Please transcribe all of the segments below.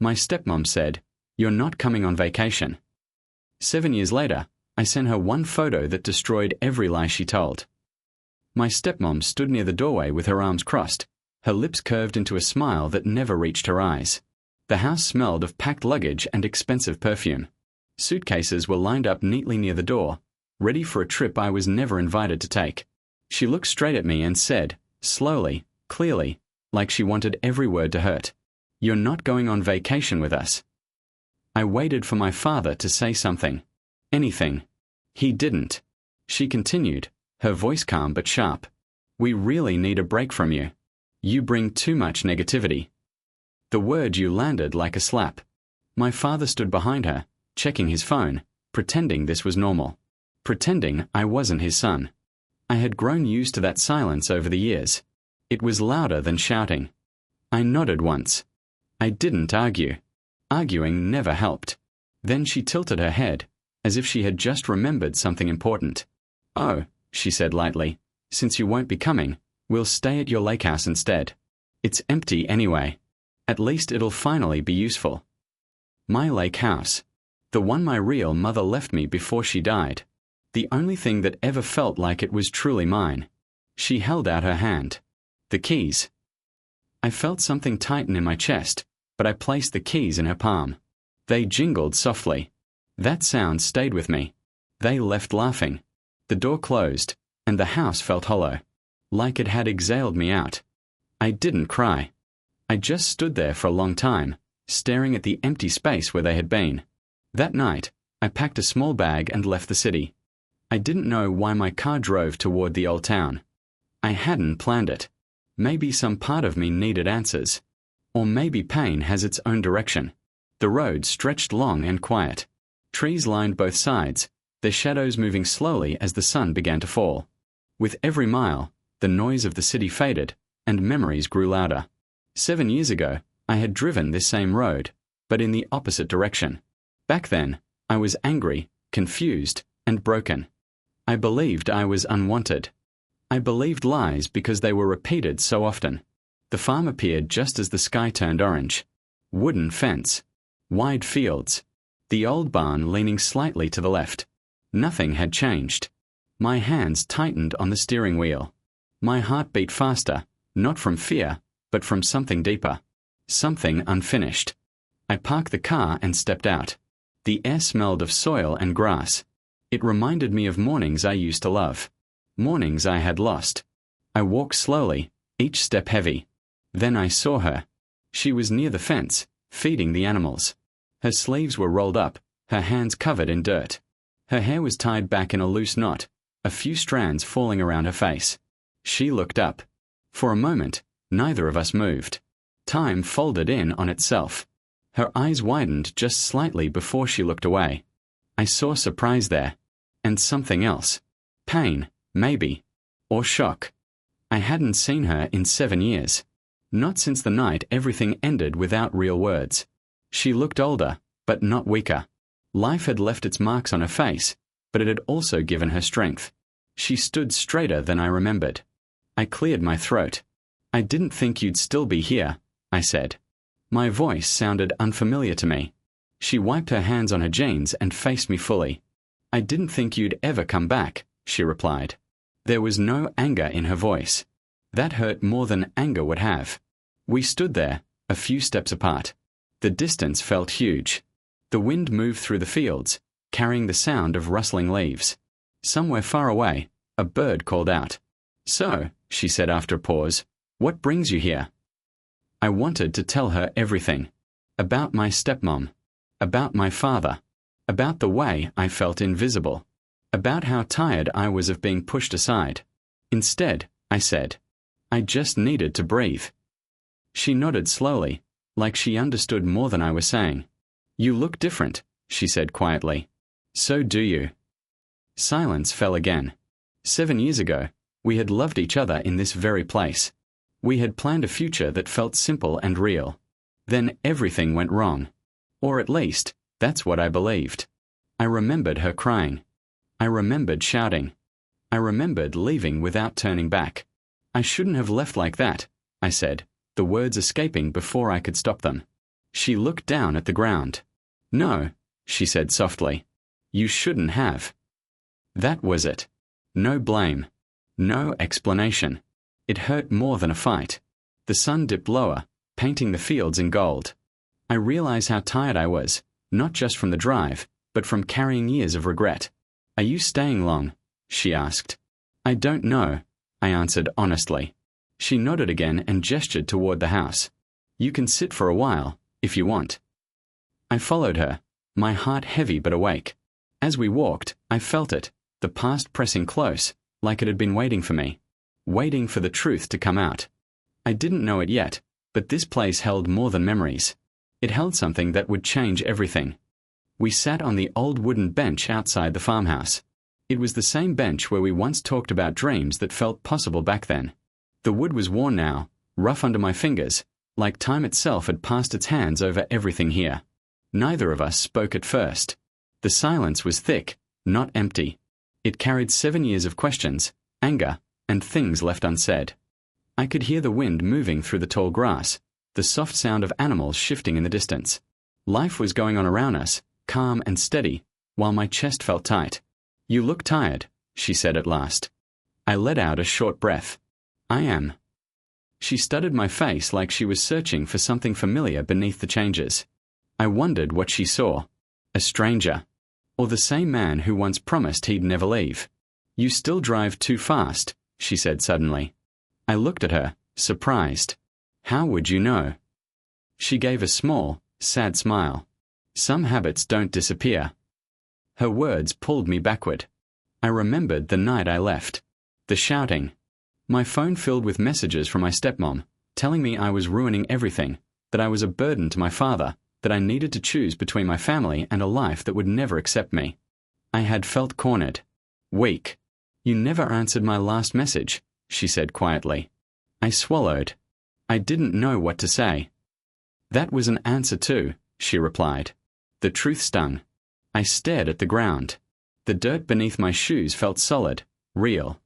My stepmom said, "You're not coming on vacation." 7 years later, I sent her one photo that destroyed every lie she told. My stepmom stood near the doorway with her arms crossed, her lips curved into a smile that never reached her eyes. The house smelled of packed luggage and expensive perfume. Suitcases were lined up neatly near the door, ready for a trip I was never invited to take. She looked straight at me and said, slowly, clearly, like she wanted every word to hurt, "You're not going on vacation with us." I waited for my father to say something. Anything. He didn't. She continued, her voice calm but sharp. "We really need a break from you. You bring too much negativity." The word "you" landed like a slap. My father stood behind her, checking his phone, pretending this was normal. Pretending I wasn't his son. I had grown used to that silence over the years. It was louder than shouting. I nodded once. I didn't argue. Arguing never helped. Then she tilted her head, as if she had just remembered something important. "Oh," she said lightly, "since you won't be coming, we'll stay at your lake house instead. It's empty anyway. At least it'll finally be useful." My lake house. The one my real mother left me before she died. The only thing that ever felt like it was truly mine. She held out her hand. The keys. I felt something tighten in my chest, but I placed the keys in her palm. They jingled softly. That sound stayed with me. They left laughing. The door closed, and the house felt hollow, like it had exhaled me out. I didn't cry. I just stood there for a long time, staring at the empty space where they had been. That night, I packed a small bag and left the city. I didn't know why my car drove toward the old town. I hadn't planned it. Maybe some part of me needed answers. Or maybe pain has its own direction. The road stretched long and quiet. Trees lined both sides, their shadows moving slowly as the sun began to fall. With every mile, the noise of the city faded, and memories grew louder. 7 years ago, I had driven this same road, but in the opposite direction. Back then, I was angry, confused, and broken. I believed I was unwanted. I believed lies because they were repeated so often. The farm appeared just as the sky turned orange. Wooden fence. Wide fields. The old barn leaning slightly to the left. Nothing had changed. My hands tightened on the steering wheel. My heart beat faster, not from fear, but from something deeper. Something unfinished. I parked the car and stepped out. The air smelled of soil and grass. It reminded me of mornings I used to love. Mornings I had lost. I walked slowly, each step heavy. Then I saw her. She was near the fence, feeding the animals. Her sleeves were rolled up, her hands covered in dirt. Her hair was tied back in a loose knot, a few strands falling around her face. She looked up. For a moment, neither of us moved. Time folded in on itself. Her eyes widened just slightly before she looked away. I saw surprise there. And something else. Pain, maybe. Or shock. I hadn't seen her in 7 years. Not since the night everything ended without real words. She looked older, but not weaker. Life had left its marks on her face, but it had also given her strength. She stood straighter than I remembered. I cleared my throat. "I didn't think you'd still be here," I said. My voice sounded unfamiliar to me. She wiped her hands on her jeans and faced me fully. "I didn't think you'd ever come back," she replied. There was no anger in her voice. That hurt more than anger would have. We stood there, a few steps apart. The distance felt huge. The wind moved through the fields, carrying the sound of rustling leaves. Somewhere far away, a bird called out. "So," she said after a pause, "what brings you here?" I wanted to tell her everything. About my stepmom. About my father. About the way I felt invisible. About how tired I was of being pushed aside. Instead, I said, "I just needed to breathe." She nodded slowly, like she understood more than I was saying. "You look different," she said quietly. "So do you." Silence fell again. 7 years ago, we had loved each other in this very place. We had planned a future that felt simple and real. Then everything went wrong. Or at least, that's what I believed. I remembered her crying. I remembered shouting. I remembered leaving without turning back. "I shouldn't have left like that," I said, the words escaping before I could stop them. She looked down at the ground. "No," she said softly. "You shouldn't have." That was it. No blame. No explanation. It hurt more than a fight. The sun dipped lower, painting the fields in gold. I realized how tired I was, not just from the drive, but from carrying years of regret. "Are you staying long?" she asked. "I don't know," I answered honestly. She nodded again and gestured toward the house. "You can sit for a while, if you want." I followed her, my heart heavy but awake. As we walked, I felt it, the past pressing close, like it had been waiting for me, waiting for the truth to come out. I didn't know it yet, but this place held more than memories. It held something that would change everything. We sat on the old wooden bench outside the farmhouse. It was the same bench where we once talked about dreams that felt possible back then. The wood was worn now, rough under my fingers, like time itself had passed its hands over everything here. Neither of us spoke at first. The silence was thick, not empty. It carried 7 years of questions, anger, and things left unsaid. I could hear the wind moving through the tall grass, the soft sound of animals shifting in the distance. Life was going on around us, calm and steady, while my chest felt tight. "You look tired," she said at last. I let out a short breath. "I am." She studied my face like she was searching for something familiar beneath the changes. I wondered what she saw. A stranger. Or the same man who once promised he'd never leave. "You still drive too fast," she said suddenly. I looked at her, surprised. "How would you know?" She gave a small, sad smile. "Some habits don't disappear." Her words pulled me backward. I remembered the night I left. The shouting. My phone filled with messages from my stepmom, telling me I was ruining everything, that I was a burden to my father, that I needed to choose between my family and a life that would never accept me. I had felt cornered. Weak. "You never answered my last message," she said quietly. I swallowed. I didn't know what to say. "That was an answer too," she replied. The truth stung. I stared at the ground. The dirt beneath my shoes felt solid, real.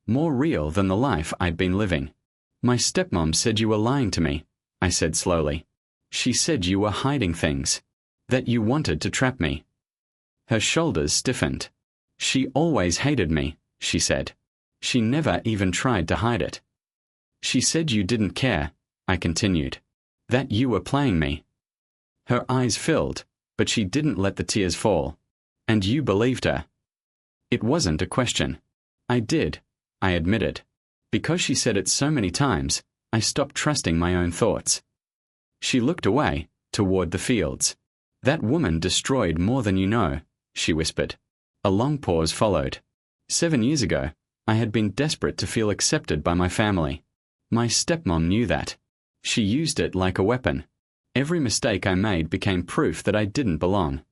More real than the life I'd been living. "My stepmom said you were lying to me," I said slowly. "She said you were hiding things. That you wanted to trap me." Her shoulders stiffened. "She always hated me," she said. "She never even tried to hide it." "She said you didn't care," I continued. "That you were playing me." Her eyes filled, but she didn't let the tears fall. "And you believed her." It wasn't a question. I did, I admitted. Because she said it so many times, I stopped trusting my own thoughts. She looked away, toward the fields. "That woman destroyed more than you know," she whispered. A long pause followed. 7 years ago, I had been desperate to feel accepted by my family. My stepmom knew that. She used it like a weapon. Every mistake I made became proof that I didn't belong.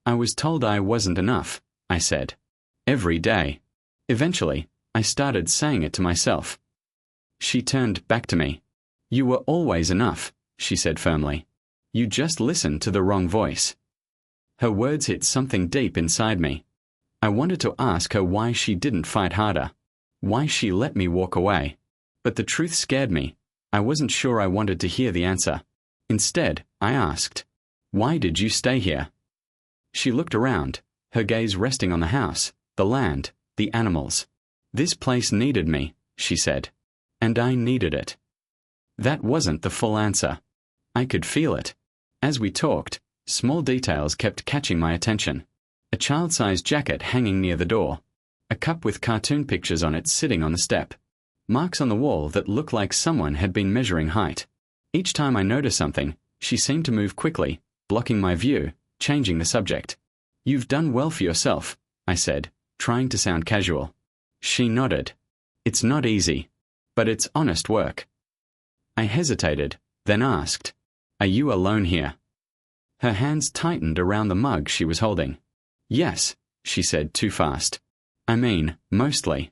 I was told I wasn't enough, I said. Every day. Eventually, I started saying it to myself. She turned back to me. "You were always enough," she said firmly. "You just listened to the wrong voice." Her words hit something deep inside me. I wanted to ask her why she didn't fight harder, why she let me walk away. But the truth scared me. I wasn't sure I wanted to hear the answer. Instead, I asked, "Why did you stay here?" She looked around, her gaze resting on the house, the land, the animals. "This place needed me," she said. "And I needed it." That wasn't the full answer. I could feel it. As we talked, small details kept catching my attention. A child-sized jacket hanging near the door. A cup with cartoon pictures on it sitting on the step. Marks on the wall that looked like someone had been measuring height. Each time I noticed something, she seemed to move quickly, blocking my view, changing the subject. "You've done well for yourself," I said, trying to sound casual. She nodded. "It's not easy, but it's honest work." I hesitated, then asked, "Are you alone here?" Her hands tightened around the mug she was holding. "Yes," she said too fast. "I mean, mostly."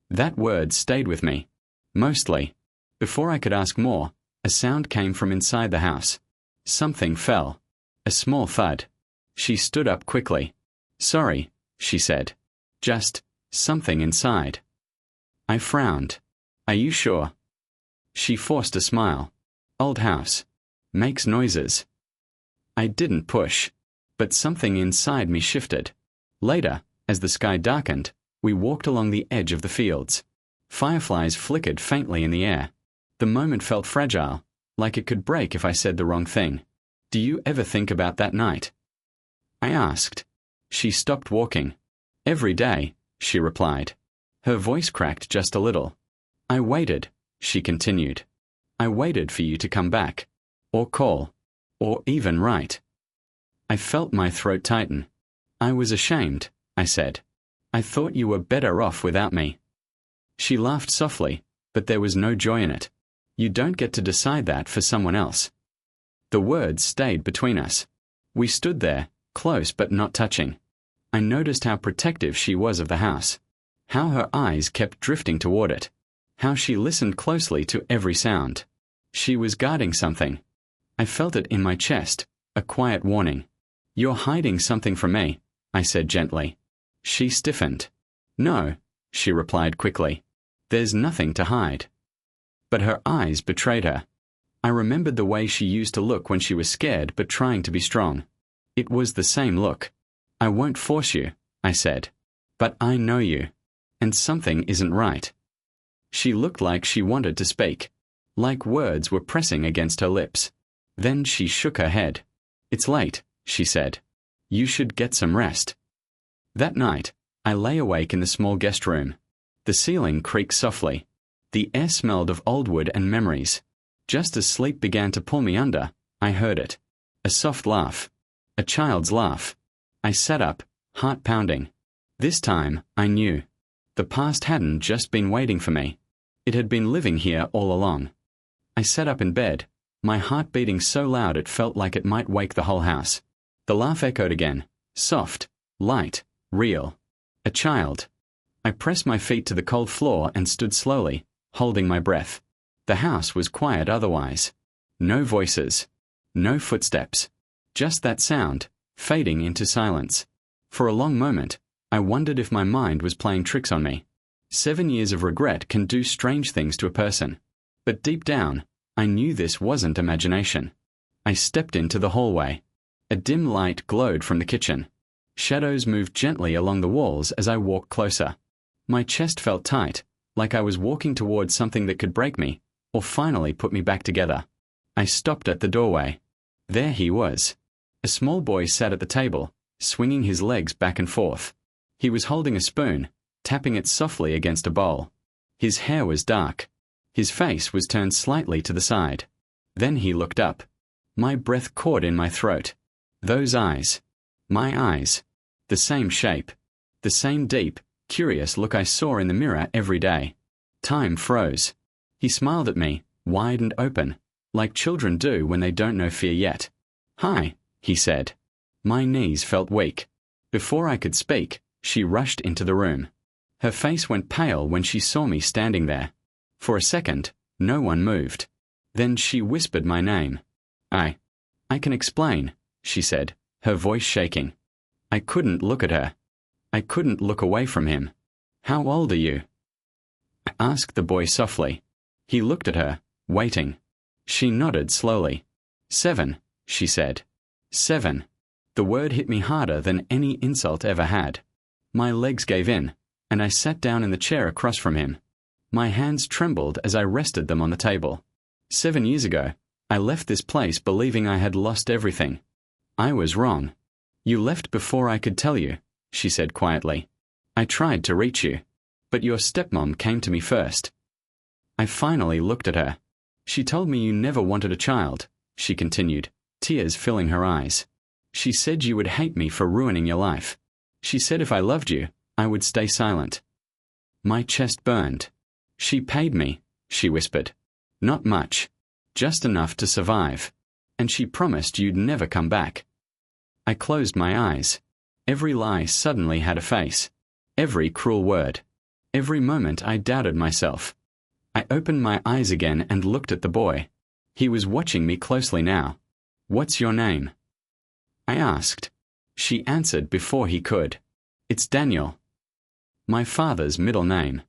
That word stayed with me. Mostly. Before I could ask more, a sound came from inside the house. Something fell. A small thud. She stood up quickly. "Sorry," she said. "Just something inside." I frowned. "Are you sure?" She forced a smile. "Old house. Makes noises." I didn't push, but something inside me shifted. Later, as the sky darkened, we walked along the edge of the fields. Fireflies flickered faintly in the air. The moment felt fragile, like it could break if I said the wrong thing. Do you ever think about that night? I asked. She stopped walking. Every day, she replied. Her voice cracked just a little. I waited, she continued. I waited for you to come back, or call, or even write. I felt my throat tighten. I was ashamed, I said. I thought you were better off without me. She laughed softly, but there was no joy in it. You don't get to decide that for someone else. The words stayed between us. We stood there, close but not touching. I noticed how protective she was of the house, how her eyes kept drifting toward it, how she listened closely to every sound. She was guarding something. I felt it in my chest, a quiet warning. You're hiding something from me, I said gently. She stiffened. No, she replied quickly. There's nothing to hide. But her eyes betrayed her. I remembered the way she used to look when she was scared but trying to be strong. It was the same look. I won't force you, I said. But I know you. And something isn't right. She looked like she wanted to speak, like words were pressing against her lips. Then she shook her head. It's late, she said. You should get some rest. That night, I lay awake in the small guest room. The ceiling creaked softly. The air smelled of old wood and memories. Just as sleep began to pull me under, I heard it. A soft laugh. A child's laugh. I sat up, heart pounding. This time, I knew. The past hadn't just been waiting for me. It had been living here all along. I sat up in bed, my heart beating so loud it felt like it might wake the whole house. The laugh echoed again, soft, light, real. A child. I pressed my feet to the cold floor and stood slowly, holding my breath. The house was quiet otherwise. No voices. No footsteps. Just that sound, fading into silence. For a long moment, I wondered if my mind was playing tricks on me. 7 years of regret can do strange things to a person. But deep down, I knew this wasn't imagination. I stepped into the hallway. A dim light glowed from the kitchen. Shadows moved gently along the walls as I walked closer. My chest felt tight, like I was walking towards something that could break me, or finally put me back together. I stopped at the doorway. There he was. A small boy sat at the table, swinging his legs back and forth. He was holding a spoon, tapping it softly against a bowl. His hair was dark. His face was turned slightly to the side. Then he looked up. My breath caught in my throat. Those eyes. My eyes. The same shape. The same deep, curious look I saw in the mirror every day. Time froze. He smiled at me, wide and open, like children do when they don't know fear yet. Hi, he said. My knees felt weak. Before I could speak, she rushed into the room. Her face went pale when she saw me standing there. For a second, no one moved. Then she whispered my name. I can explain, she said, her voice shaking. I couldn't look at her. I couldn't look away from him. How old are you? I asked the boy softly. He looked at her, waiting. She nodded slowly. 7, she said. 7. The word hit me harder than any insult ever had. My legs gave in, and I sat down in the chair across from him. My hands trembled as I rested them on the table. 7 years ago, I left this place believing I had lost everything. I was wrong. You left before I could tell you, she said quietly. I tried to reach you, but your stepmom came to me first. I finally looked at her. She told me you never wanted a child, she continued, tears filling her eyes. She said you would hate me for ruining your life. She said if I loved you, I would stay silent. My chest burned. She paid me, she whispered. Not much. Just enough to survive. And she promised you'd never come back. I closed my eyes. Every lie suddenly had a face. Every cruel word. Every moment I doubted myself. I opened my eyes again and looked at the boy. He was watching me closely now. What's your name? I asked. She answered before he could. It's Daniel. My father's middle name.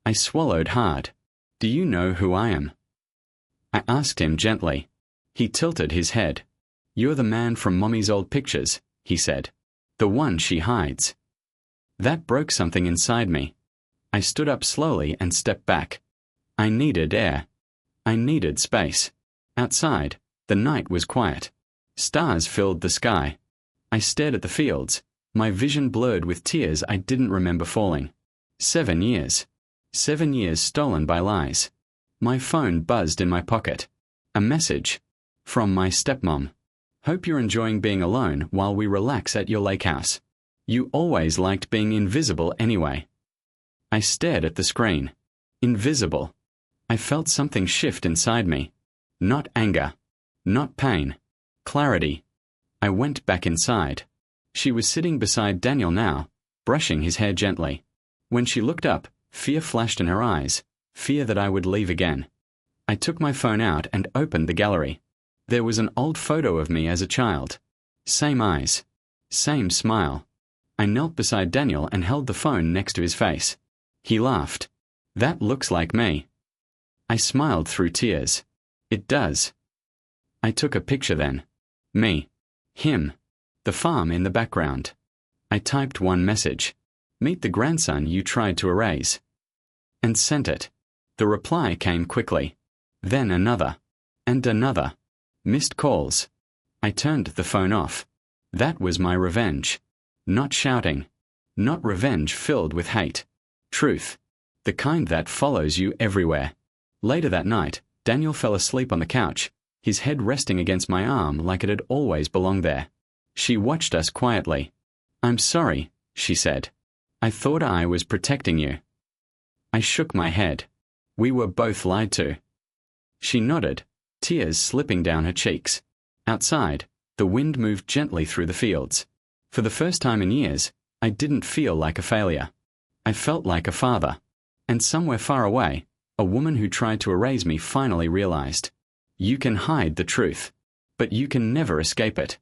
I swallowed hard. Do you know who I am? I asked him gently. He tilted his head. "You're the man from Mommy's old pictures," he said. "The one she hides." That broke something inside me. I stood up slowly and stepped back. I needed air. I needed space. Outside, the night was quiet. Stars filled the sky. I stared at the fields, my vision blurred with tears I didn't remember falling. 7 years. 7 years stolen by lies. My phone buzzed in my pocket. A message. From my stepmom. "Hope you're enjoying being alone while we relax at your lake house. You always liked being invisible anyway." I stared at the screen. Invisible. I felt something shift inside me. Not anger. Not pain. Clarity. I went back inside. She was sitting beside Daniel now, brushing his hair gently. When she looked up, fear flashed in her eyes, fear that I would leave again. I took my phone out and opened the gallery. There was an old photo of me as a child. Same eyes. Same smile. I knelt beside Daniel and held the phone next to his face. He laughed. "That looks like me." I smiled through tears. "It does." I took a picture then. Me. Him. The farm in the background. I typed one message. "Meet the grandson you tried to erase." And sent it. The reply came quickly. Then another. And another. Missed calls. I turned the phone off. That was my revenge. Not shouting. Not revenge filled with hate. Truth. The kind that follows you everywhere. Later that night, Daniel fell asleep on the couch, his head resting against my arm like it had always belonged there. She watched us quietly. "I'm sorry," she said. "I thought I was protecting you." I shook my head. We were both lied to. She nodded, tears slipping down her cheeks. Outside, the wind moved gently through the fields. For the first time in years, I didn't feel like a failure. I felt like a father. And somewhere far away, a woman who tried to erase me finally realized. You can hide the truth, but you can never escape it.